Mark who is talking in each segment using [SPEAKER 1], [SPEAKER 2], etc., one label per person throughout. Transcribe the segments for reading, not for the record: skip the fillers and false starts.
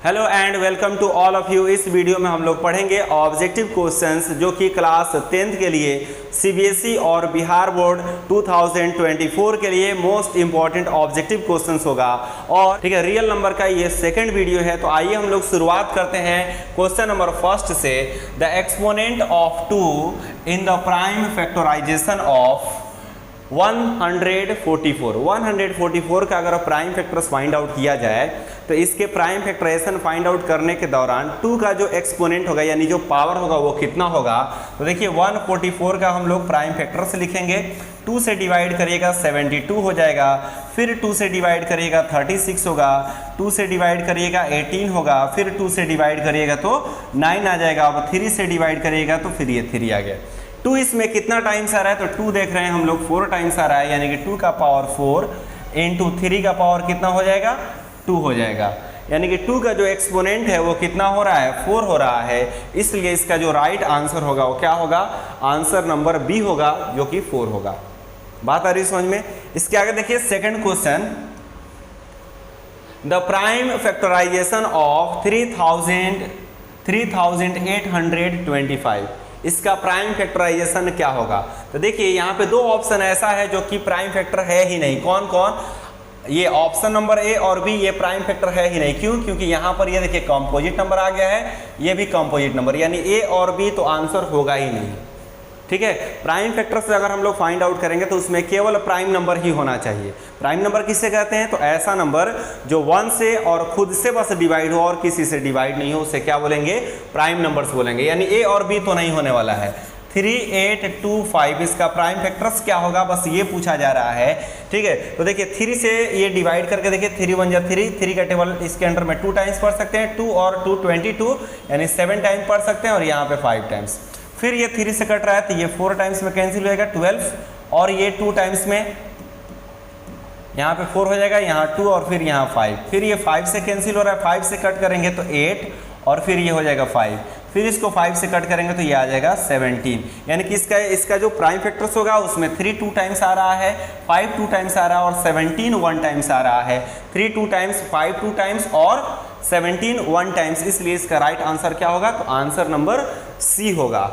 [SPEAKER 1] Hello and welcome to all of you. इस video में हम लोग पढ़ेंगे ऑब्जेक्टिव क्वेश्चंस जो कि क्लास 10th के लिए सीबीएसई और बिहार बोर्ड 2024 के लिए मोस्ट इंपॉर्टेंट ऑब्जेक्टिव क्वेश्चंस होगा। और ठीक है, रियल नंबर का ये सेकंड वीडियो है। तो आइए हम लोग शुरुआत करते हैं क्वेश्चन नंबर फर्स्ट से। The exponent of 2 in the prime factorisation of 144 का अगर प्राइम फैक्टर्स फाइंड आउट किया जाए तो इसके प्राइम फैक्टराइजेशन फाइंड आउट करने के दौरान 2 का जो एक्सपोनेंट होगा यानी जो पावर होगा वो कितना होगा। तो देखिए 144 का हम लोग प्राइम फैक्टर्स लिखेंगे। 2 से डिवाइड करिएगा 72 हो जाएगा, फिर 2 से डिवाइड करिएगा 36 होगा, 2 से डिवाइड करिएगा 18 होगा, फिर 2 से डिवाइड करिएगा तो 9 आ जाएगा। अब 3 से डिवाइड करिएगा तो फिर ये 3 आ गया। 2 इसमें कितना टाइम्स आ रहा है तो 2 देख रहे हैं हम लोग 4 टाइम्स आ रहा है, यानी कि 2 का पावर 4 इंटू 3 का पावर कितना हो जाएगा 2 हो जाएगा। यानी कि 2 का जो एक्सपोनेंट है वो कितना हो रहा है 4 हो रहा है। इसलिए इसका जो राइट आंसर होगा वो क्या होगा, आंसर नंबर बी होगा जो कि 4 होगा। बात आ रही समझ में। इसके आगे देखिए second question, the prime factorisation of 3825, इसका प्राइम फैक्टराइजेशन क्या होगा। तो देखिए यहाँ पे दो ऑप्शन ऐसा है जो कि प्राइम फैक्टर है ही नहीं। कौन कौन, ये ऑप्शन नंबर ए और बी, ये प्राइम फैक्टर है ही नहीं। क्यों, क्योंकि यहाँ पर ये देखिए कंपोजिट नंबर आ गया है, ये भी कंपोजिट नंबर, यानी ए और बी तो आंसर होगा ही नहीं। ठीक है, प्राइम फैक्टर से अगर हम लोग फाइंड आउट करेंगे तो उसमें केवल प्राइम नंबर ही होना चाहिए। प्राइम नंबर किससे कहते हैं, तो ऐसा नंबर जो 1 से और खुद से बस डिवाइड हो और किसी से डिवाइड नहीं हो, उसे क्या बोलेंगे, प्राइम नंबर्स बोलेंगे। यानी ए और बी तो नहीं होने वाला है। 3825 इसका प्राइम फैक्टर्स क्या होगा, बस ये पूछा जा रहा है। ठीक है, तो देखिए 3 से ये डिवाइड करके देखिए 3 1 जा 3 का टेबल इसके अंडर में 2 टाइम्स पढ़ सकते हैं। 2 और 2 22 यानी 7 टाइम्स पढ़ सकते हैं और यहाँ पे 5 टाइम्स। फिर ये 3 से कट रहा है तो ये 4 टाइम्स में कैंसिल हो जाएगा 12, और ये 2 टाइम्स में यहाँ पे 4 हो जाएगा, यहाँ 2 और फिर यहाँ 5। फिर ये 5 से कैंसिल हो रहा है, 5 से कट करेंगे तो 8 और फिर ये हो जाएगा 5। फिर इसको 5 से कट करेंगे तो ये आ जाएगा 17। यानी कि इसका जो प्राइम फैक्टर्स होगा उसमें 3 2 टाइम्स आ रहा है, 5 2 टाइम्स आ रहा है और 17 1 टाइम्स आ रहा है। 3 2 टाइम्स, 5 2 टाइम्स और 17 1 टाइम्स। इसलिए इसका राइट आंसर क्या होगा, तो आंसर नंबर सी होगा।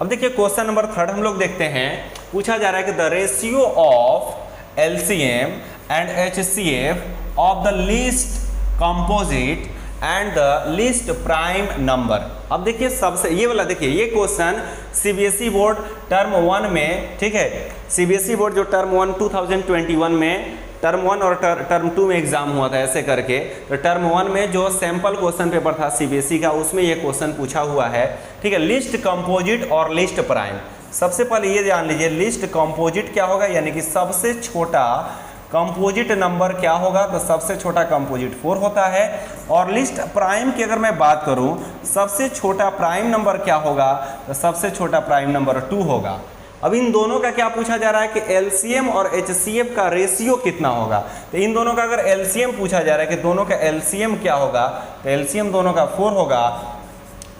[SPEAKER 1] अब देखिए क्वेश्चन नंबर 3 हम लोग देखते हैं। पूछा जा रहा है कि the ratio of LCM and HCF of the least composite and the least prime number. अब देखिए सबसे ये वाला देखिए, ये क्वेश्चन सीबीएसई बोर्ड टर्म 1 में, ठीक है, सीबीएसई बोर्ड जो टर्म 1 2021 में टर्म 1 और टर्म 2 में एग्जाम हुआ था ऐसे करके, तो टर्म 1 में जो सैंपल क्वेश्चन पेपर था सीबीएसई का उसमें ये क्वेश्चन पूछा हुआ है। ठीक है, लिस्ट कंपोजिट और लिस्ट प्राइम। सबसे पहले ये जान लीजिए लिस्ट कंपोजिट क्या होगा, यानी कि सबसे छोटा कंपोजिट नंबर क्या होगा, तो सबसे छोटा कंपोजिट 4 होता है। और लिस्ट प्राइम की अगर मैं बात करूं, सबसे छोटा प्राइम नंबर क्या होगा, तो सबसे छोटा प्राइम नंबर 2 होगा। अब इन दोनों का क्या पूछा जा रहा है कि LCM और HCF का रेशियो कितना होगा। तो इन दोनों का अगर LCM पूछा जा रहा है कि दोनों का LCM क्या होगा, तो LCM दोनों का 4 होगा।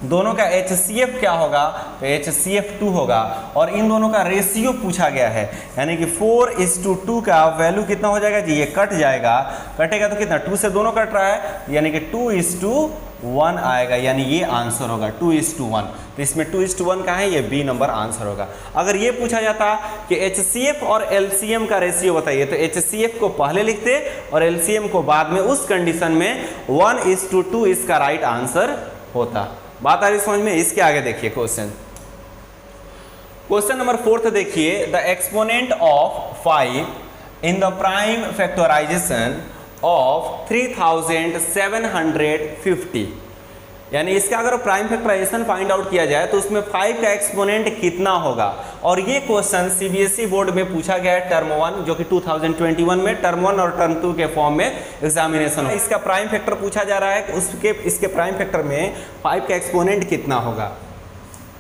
[SPEAKER 1] दोनों का HCF क्या होगा, तो HCF 2 होगा। और इन दोनों का रेशियो पूछा गया है, यानी कि 4:2 का वैल्यू कितना हो जाएगा जी, ये कट जाएगा। कटेगा तो कितना, 2 से दोनों कट रहा है, यानी कि 2:1 आएगा, यानी ये आंसर होगा 2:1। तो इसमें 2:1 का है, ये बी नंबर आंसर होगा। अगर ये पूछा जाता कि HCF और LCM का रेशियो बताइए, तो HCF को पहले लिखते और LCM को बाद में, उस कंडीशन में 1:2 इसका राइट आंसर होता। बात आ रही समझ में। इसके आगे देखिए क्वेश्चन नंबर 4 देखिए, the exponent of 5 in the prime factorisation of 3750, यानी इसका अगर प्राइम फैक्टराइजेशन फाइंड आउट किया जाए तो उसमें 5 का एक्सपोनेंट कितना होगा। और ये क्वेश्चन सीबीएसई बोर्ड में पूछा गया है टर्म 1 जो कि 2021 में टर्म 1 और टर्म 2 के फॉर्म में एग्जामिनेशन। इसका प्राइम फैक्टर पूछा जा रहा है कि इसके प्राइम फैक्टर में 5 का एक्सपोनेंट कितना होगा।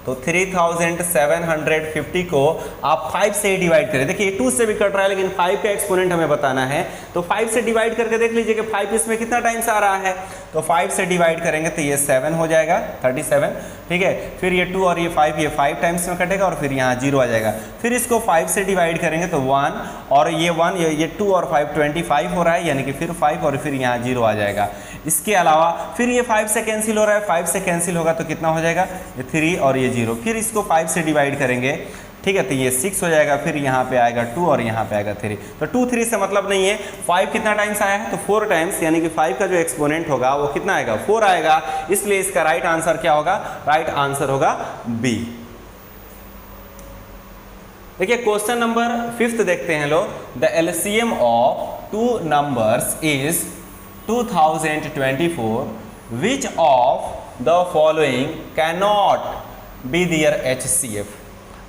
[SPEAKER 1] तो 3750 को आप 5 से ही डिवाइड करें। देखिए 2 से भी कट रहा है लेकिन 5 का एक्सपोनेंट हमें बताना है, तो 5 से डिवाइड करके देख लीजिए कि 5 इसमें कितना टाइम्स आ रहा है। तो 5 से डिवाइड करेंगे तो ये 7 हो जाएगा 37, ठीक है। फिर ये 2 और ये 5 टाइम्स में कटेगा और फिर यहाँ 0 आ जाएगा। फिर इसको 5 से डिवाइड करेंगे तो 1 और ये 1, ये 2 और 5 25 हो रहा है, यानी कि फिर 5 और फिर यहाँ 0 आ जाएगा। इसके अलावा फिर ये 5 से कैंसिल हो रहा है, 5 से कैंसिल होगा तो कितना हो जाएगा, ये 3 और ये 0। फिर इसको 5 से डिवाइड करेंगे, ठीक है, तो ये 6 हो जाएगा। फिर यहाँ पे आएगा 2 और यहाँ पे आएगा 3। तो 2 3 से मतलब नहीं है, 5 कितना टाइम्स आया है, तो 4 टाइम्स, यानी कि 5 का जो एक्सपोनेंट होगा वो कितना आएगा, 4 आएगा। इसलिए इसका राइट आंसर क्या होगा, राइट आंसर होगा बी। देखिए क्वेश्चन नंबर 5 देखते हैं लोग। The LCM of 2 numbers is 2024, which of the following can not be their HCF।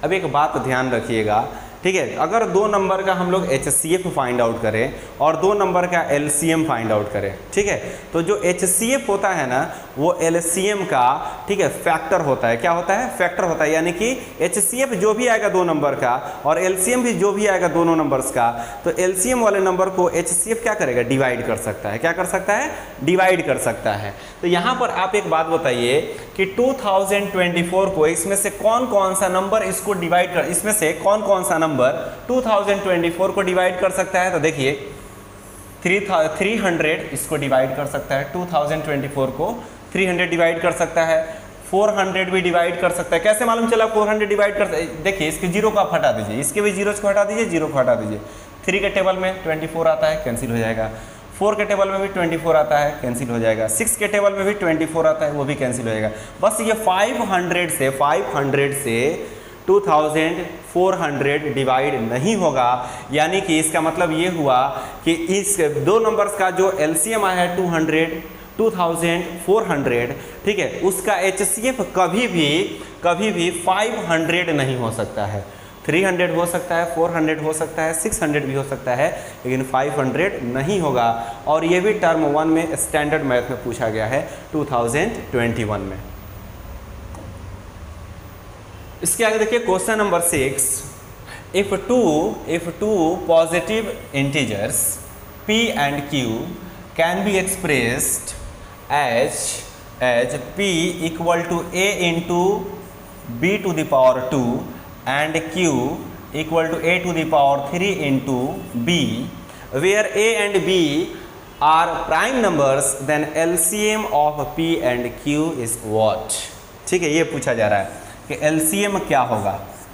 [SPEAKER 1] अब एक बात ध्यान रखिएगा, ठीक है, अगर 2 नंबर का हम लोग HCF फाइंड आउट करें और 2 नंबर का LCM फाइंड आउट करें, ठीक है, तो जो HCF होता है ना वो LCM का, ठीक है, फैक्टर होता है। क्या होता है, फैक्टर होता है। यानी कि HCF जो भी आएगा 2 नंबर का और LCM भी जो भी आएगा दोनों नंबर्स का, तो LCM वाले नंबर को HCF क्या करेगा, डिवाइड कर सकता है। क्या कर सकता है, डिवाइड कर सकता है। तो यहाँ पर आप एक बात बताइए कि 2024 को इसमें से कौन कौन सा नंबर इसको डिवाइड कर, इसमें से कौन कौन सा नंबर 2024 को डिवाइड कर सकता है। तो देखिए 300 इसको डिवाइड कर सकता है, 2024 को 300 डिवाइड कर सकता है, 400 भी डिवाइड कर सकता है। कैसे मालूम चला 400 डिवाइड कर, देखिए इसके 0 को आप हटा दीजिए, इसके भी 0 को हटा दीजिए, 0 को हटा दीजिए। 3 के टेबल में 24 आता है, कैंसिल हो जाएगा। 4 के टेबल में भी 24 आता है, कैंसिल हो जाएगा। 6 के टेबल में भी 24 आता है, वो भी कैंसिल हो जाएगा। बस ये 500 से 2400 डिवाइड नहीं होगा, यानी कि इसका मतलब ये हुआ कि इस 2 नंबर्स का जो LCM आया है 2400, ठीक है, उसका HCF कभी भी 500 नहीं हो सकता है। 300 हो सकता है, 400 हो सकता है, 600 भी हो सकता है, लेकिन 500 नहीं होगा। और ये भी टर्म 1 में स्टैंडर्ड मैथ में पूछा गया है 2021 में। इसके आगे देखिए question number 6। If two positive integers p and q can be expressed as p equal to a into b to the power 2 and q equal to a to the power 3 into b, where a and b are prime numbers, then LCM of p and q is what। ठीक है, ये पूछा जा रहा है कि LCM क्या होगा,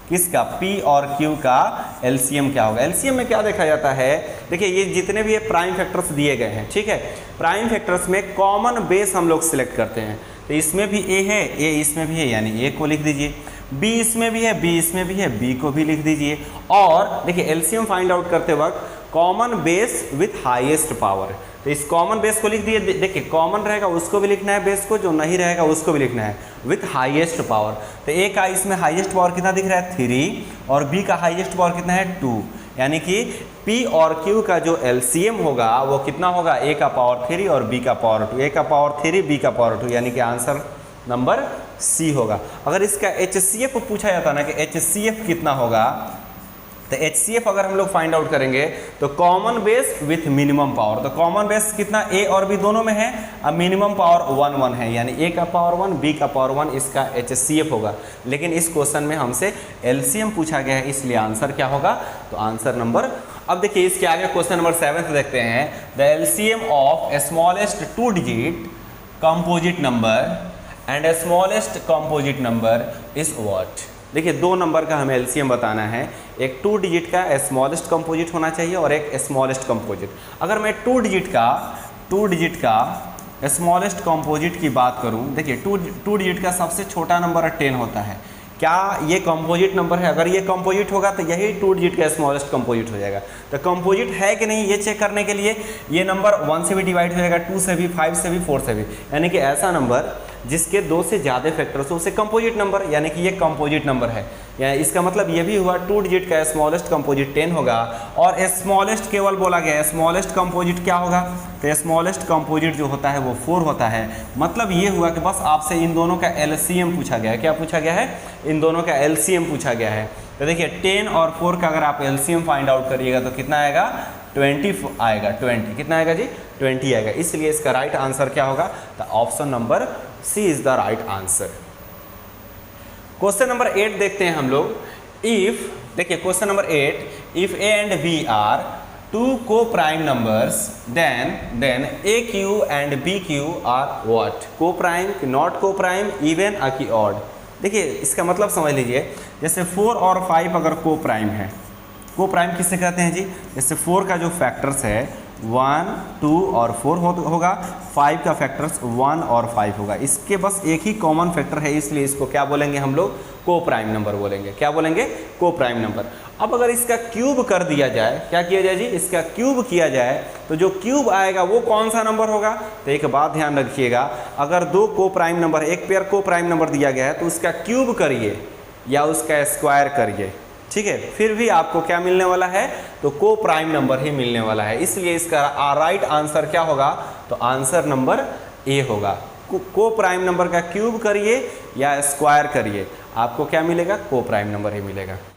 [SPEAKER 1] किसका, p और q का LCM क्या होगा। LCM में क्या देखा जाता है, देखिए ये जितने भी ये प्राइम फैक्टर्स दिए गए हैं, ठीक है, प्राइम फैक्टर्स में कॉमन बेस हम लोग सिलेक्ट करते हैं। तो इसमें भी a है, a इसमें भी है, यानी a को लिख दीजिए। b इसमें भी है, b इसमें भी है, b को भी लिख दीजिए। और देखिए LCM फाइंड आउट करते वक्त common base with highest power, तो इस कॉमन बेस को लिख दिए। देखिए कॉमन रहेगा उसको भी लिखना है, बेस को जो नहीं रहेगा उसको भी लिखना है, विथ हाईएस्ट पावर। तो a का इसमें हाईएस्ट पावर कितना दिख रहा है, 3, और b का हाईएस्ट पावर कितना है, 2, यानी कि p और q का जो LCM होगा वो कितना होगा, a का पावर 3 और b का पावर 2, a का पावर 3 b का पावर 2, यानी कि आंसर नंबर सी होगा। अगर इसका HCF पूछा जाता ना कि HCF कितना होगा, तो HCF अगर हम लोग फाइंड आउट करेंगे तो common base with minimum power, तो कॉमन बेस कितना a और b दोनों में है, अब मिनिमम पावर 1 1 है, यानी a का पावर 1 b का पावर 1 इसका HCF होगा। लेकिन इस क्वेश्चन में हमसे LCM पूछा गया है, इसलिए आंसर क्या होगा, तो आंसर नंबर। अब देखिए इसके आगे क्वेश्चन नंबर 7 देखते हैं। The LCM of smallest 2 digit composite number and smallest composite number is what. देखिए 2 नंबर का हमें LCM बताना है, एक 2 डिजिट का स्मॉलेस्ट कंपोजिट होना चाहिए और एक स्मॉलेस्ट कंपोजिट। अगर मैं 2 डिजिट का स्मॉलेस्ट कंपोजिट की बात करूं, देखिए 2 डिजिट का सबसे छोटा नंबर 10 होता है। क्या ये कंपोजिट नंबर है, अगर ये कंपोजिट होगा तो यही 2 डिजिट का स्मॉलेस्ट कंपोजिट हो जाएगा। तो कंपोजिट है कि नहीं ये चेक करने के लिए ये नंबर 1 से भी डिवाइड हो जाएगा, 2 से भी, 5 से भी, 4 से भी, यानी कि ऐसा नंबर जिसके 2 से ज़्यादा फैक्टर्स हो उसे कंपोजिट नंबर, यानी कि ये कंपोजिट नंबर है। या इसका मतलब ये भी हुआ 2 डिजिट का स्मॉलेस्ट कंपोजिट 10 होगा। और स्मॉलेस्ट केवल बोला गया, स्मॉलेस्ट कंपोजिट क्या होगा, तो स्मॉलेस्ट कंपोजिट जो होता है वो 4 होता है। मतलब ये हुआ कि बस आपसे इन दोनों का LCM पूछा गया है। क्या पूछा गया है, इन दोनों का LCM पूछा गया है। तो देखिए 10 और 4 का अगर आप LCM फाइंड आउट करिएगा तो कितना आएगा, 20 आएगा, 20 कितना आएगा जी, 20 आएगा। इसलिए इसका राइट आंसर क्या होगा, तो option number C is the right answer. Question number 8 देखते हैं हम लोग। इफ, देखिए question number 8, if A and B are two coprime numbers then A cube and B cube are what, coprime, not coprime, even आ की odd. देखिए इसका मतलब समझ लीजिए, जैसे 4 और 5 अगर को प्राइम है, को प्राइम किससे कहते हैं जी, जैसे 4 का जो फैक्टर्स है 1, 2 और 4 होगा, 5 का फैक्टर्स 1 और 5 होगा। इसके बस एक ही कॉमन फैक्टर है, इसलिए इसको क्या बोलेंगे हम लोग, को प्राइम नंबर बोलेंगे। क्या बोलेंगे, को प्राइम नंबर। अब अगर इसका क्यूब कर दिया जाए, क्या किया जाए जी, इसका क्यूब किया जाए, तो जो क्यूब आएगा वो कौन सा नंबर होगा। तो एक बात ध्यान रखिएगा, अगर दो को प्राइम नंबर, एक पेयर को प्राइम नंबर दिया गया है तो उसका क्यूब करिए या उसका स्क्वायर करिए, ठीक है, फिर भी आपको क्या मिलने वाला है, तो को प्राइम नंबर ही मिलने वाला है। इसलिए इसका राइट आंसर क्या होगा, तो आंसर नंबर ए होगा। को प्राइम नंबर का क्यूब करिए या स्क्वायर करिए, आपको क्या मिलेगा, को प्राइम नंबर ही मिलेगा।